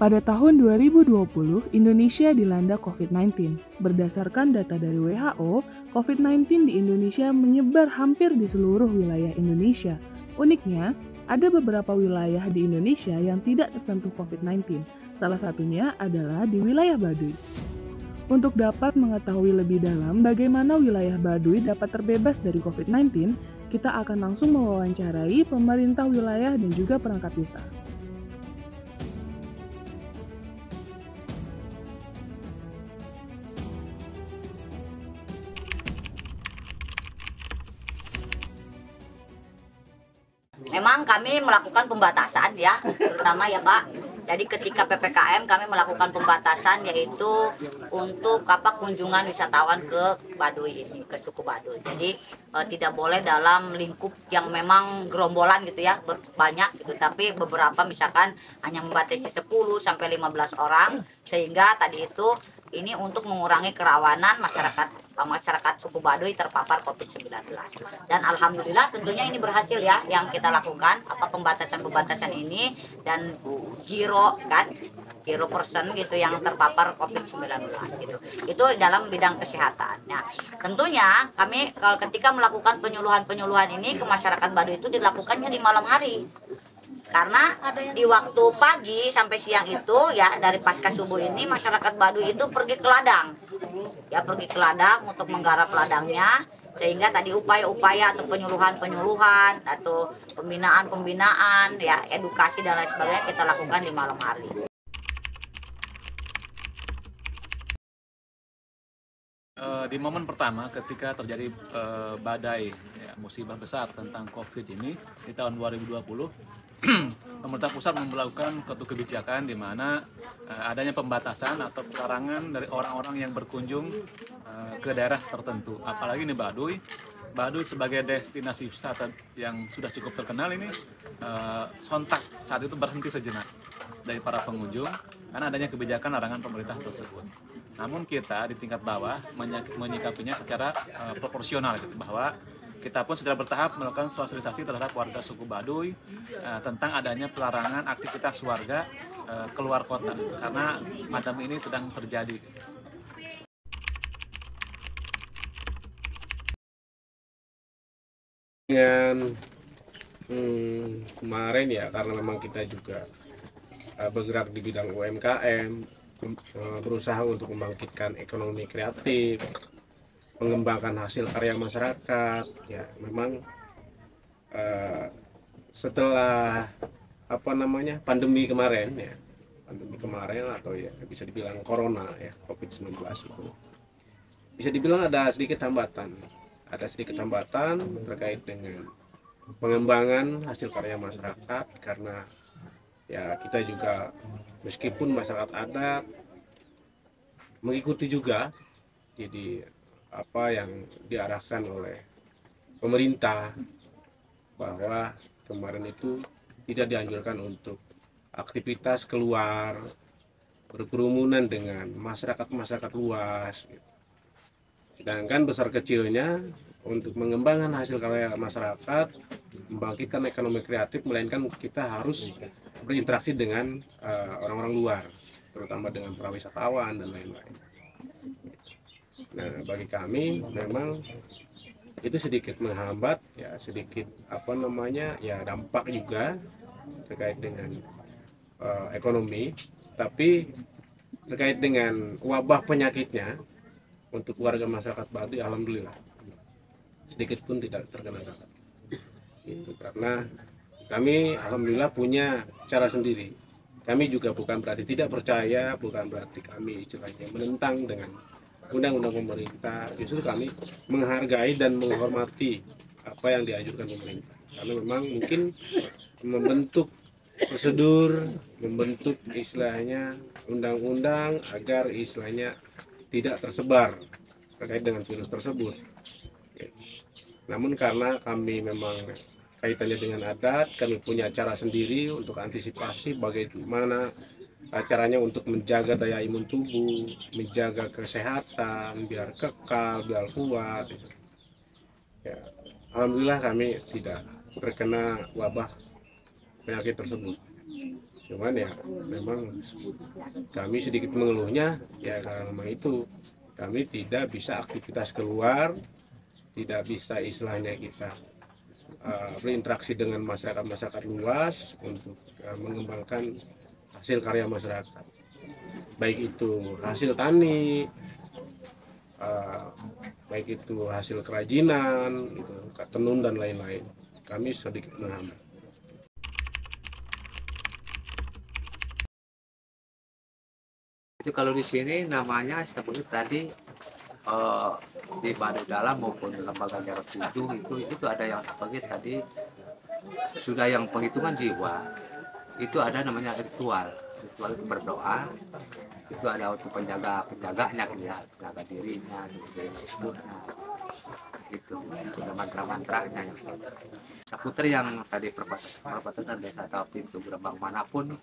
Pada tahun 2020, Indonesia dilanda COVID-19. Berdasarkan data dari WHO, COVID-19 di Indonesia menyebar hampir di seluruh wilayah Indonesia. Uniknya, ada beberapa wilayah di Indonesia yang tidak tersentuh COVID-19. Salah satunya adalah di wilayah Baduy. Untuk dapat mengetahui lebih dalam bagaimana wilayah Baduy dapat terbebas dari COVID-19, kita akan langsung mewawancarai pemerintah wilayah dan juga perangkat desa. Memang kami melakukan pembatasan ya, terutama ya Pak. Jadi ketika PPKM kami melakukan pembatasan yaitu untuk kunjungan wisatawan ke Baduy ini, ke suku Baduy. Jadi tidak boleh dalam lingkup yang memang gerombolan gitu ya, banyak gitu, tapi beberapa misalkan hanya membatasi 10 sampai 15 orang, sehingga tadi itu ini untuk mengurangi kerawanan masyarakat suku Baduy terpapar COVID-19. Dan alhamdulillah tentunya ini berhasil ya yang kita lakukan pembatasan ini, dan zero persen gitu yang terpapar COVID-19 gitu. Itu dalam bidang kesehatan. Nah, tentunya kami kalau ketika melakukan penyuluhan ini ke masyarakat Baduy itu dilakukannya di malam hari. Karena di waktu pagi sampai siang itu ya, dari pasca subuh ini masyarakat Baduy itu pergi ke ladang. Ya, pergi ke ladang untuk menggarap ladangnya, sehingga tadi upaya-upaya atau penyuluhan atau pembinaan ya, edukasi dan lain sebagainya kita lakukan di malam hari. Di momen pertama ketika terjadi badai ya, musibah besar tentang COVID ini di tahun 2020, pemerintah pusat melakukan suatu kebijakan di mana adanya pembatasan atau pelarangan dari orang-orang yang berkunjung ke daerah tertentu. Apalagi ini Baduy sebagai destinasi wisata yang sudah cukup terkenal ini sontak saat itu berhenti sejenak dari para pengunjung karena adanya kebijakan larangan pemerintah tersebut. Namun kita di tingkat bawah menyikapinya secara proporsional gitu, bahwa kita pun secara bertahap melakukan sosialisasi terhadap warga suku Baduy tentang adanya pelarangan aktivitas warga keluar kota karena pandemi ini sedang terjadi. Dengan kemarin ya, karena memang kita juga bergerak di bidang UMKM, berusaha untuk membangkitkan ekonomi kreatif, mengembangkan hasil karya masyarakat ya. Memang setelah pandemi kemarin atau ya bisa dibilang corona ya, COVID-19 itu bisa dibilang ada sedikit hambatan terkait dengan pengembangan hasil karya masyarakat, karena ya kita juga meskipun masyarakat adat mengikuti juga jadi apa yang diarahkan oleh pemerintah, bahwa kemarin itu tidak dianjurkan untuk aktivitas keluar berkerumunan dengan masyarakat luas gitu. Sedangkan besar kecilnya untuk mengembangkan hasil karya masyarakat, membangkitkan ekonomi kreatif, melainkan kita harus berinteraksi dengan orang-orang luar, terutama dengan para wisatawan dan lain-lain. Nah, bagi kami memang itu sedikit menghambat ya, sedikit dampak juga terkait dengan ekonomi, tapi terkait dengan wabah penyakitnya untuk warga masyarakat Baduy alhamdulillah sedikit pun tidak terkena dampak. Itu karena kami alhamdulillah punya cara sendiri. Kami juga bukan berarti tidak percaya, bukan berarti kami istilahnya menentang dengan undang-undang pemerintah. Justru kami menghargai dan menghormati apa yang dianjurkan pemerintah. Karena memang mungkin membentuk prosedur, membentuk istilahnya undang-undang agar istilahnya tidak tersebar terkait dengan virus tersebut. Namun karena kami memang kaitannya dengan adat, kami punya cara sendiri untuk antisipasi bagaimana caranya untuk menjaga daya imun tubuh, menjaga kesehatan, biar kekal, biar kuat. Ya, alhamdulillah kami tidak terkena wabah penyakit tersebut. Cuman ya memang kami sedikit mengeluhnya ya karena memang itu kami tidak bisa aktivitas keluar, tidak bisa istilahnya kita berinteraksi dengan masyarakat luas untuk mengembangkan hasil karya masyarakat, baik itu hasil tani, baik itu hasil kerajinan, gitu, tenun dan lain-lain. Kami sedikit menghambat. Itu kalau di sini namanya seperti tadi di Baduy Dalam maupun lembaga jarak 7 itu ada yang sebagai tadi sudah yang penghitungan jiwa, itu ada namanya ritual itu berdoa, itu ada untuk penjaganya ya, penjaga dirinya, ibunya, itu ada mantra-mantranya. Saputri yang tadi perbatasan desa atau pintu gerbang manapun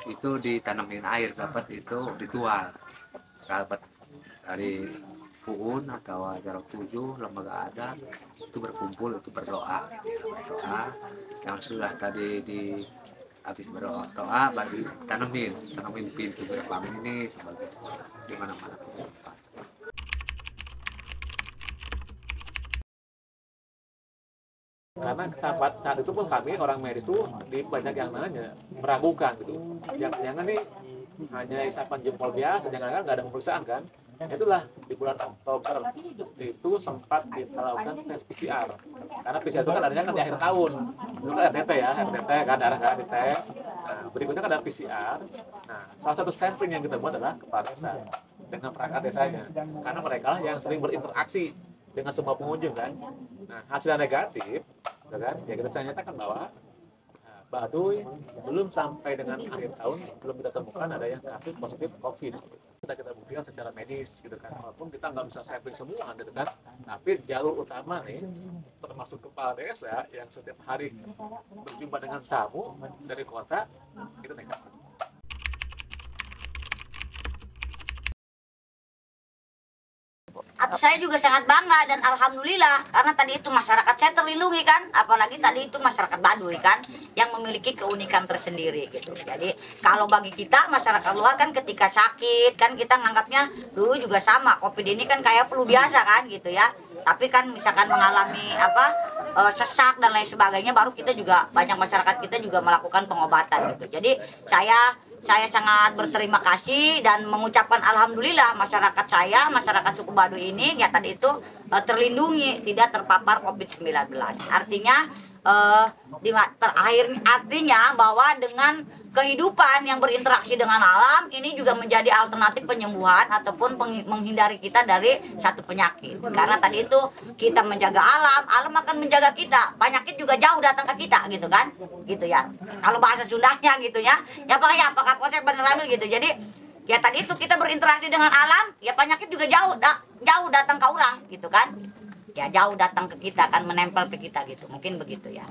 itu ditanamin air, dapat itu ritual, dapat dari Puun atau jarak 7 lembaga adat itu berkumpul, itu berdoa yang sudah tadi habis berdoa baru tanamin pintu gerbang ini sebagai di mana-mana. Karena saat itu pun kami orang medis tuh di banyak yang nanya meragukan gitu, jangan nih hanya isapan jempol biasa, jangan nggak ada pemeriksaan kan. Itulah di bulan Oktober itu sempat kita lakukan tes PCR, karena PCR itu kan adanya kan di akhir tahun, itu kan RDT ya, RDT kan darah dites. Nah, berikutnya kan ada PCR. Nah, salah satu sampling yang kita buat adalah kepala desa dengan perangkat desanya, karena mereka lah yang sering berinteraksi dengan semua pengunjung kan. Nah, hasilnya negatif, kan? Ya kita bisa nyatakan bahwa Baduy belum sampai dengan akhir tahun belum kita temukan ada yang kasus positif COVID. Kita buktikan secara medis gitu kan, walaupun kita nggak bisa sampling semua gitu kan, tapi jalur utama nih termasuk kepala desa yang setiap hari berjumpa dengan tamu dari kota itu negatif. Atau saya juga sangat bangga dan alhamdulillah karena tadi itu masyarakat saya terlindungi kan, apalagi tadi itu masyarakat Baduy kan yang memiliki keunikan tersendiri gitu. Jadi kalau bagi kita masyarakat luar kan ketika sakit kan kita nganggapnya dulu juga sama, COVID ini kan kayak flu biasa kan gitu ya. Tapi kan misalkan mengalami sesak dan lain sebagainya, baru kita juga banyak masyarakat kita juga melakukan pengobatan gitu. Jadi saya sangat berterima kasih dan mengucapkan alhamdulillah masyarakat masyarakat suku Baduy ini ya tadi itu terlindungi, tidak terpapar COVID-19. Artinya artinya bahwa dengan kehidupan yang berinteraksi dengan alam ini juga menjadi alternatif penyembuhan ataupun menghindari kita dari satu penyakit. Karena tadi itu kita menjaga alam akan menjaga kita. Penyakit juga jauh datang ke kita gitu kan. Gitu ya. Kalau bahasa Sundanya gitu ya. Ya apakah proses bener gitu. Jadi ya tadi itu kita berinteraksi dengan alam, ya penyakit juga jauh datang ke orang gitu kan. Ya jauh datang ke kita kan, menempel ke kita gitu. Mungkin begitu ya.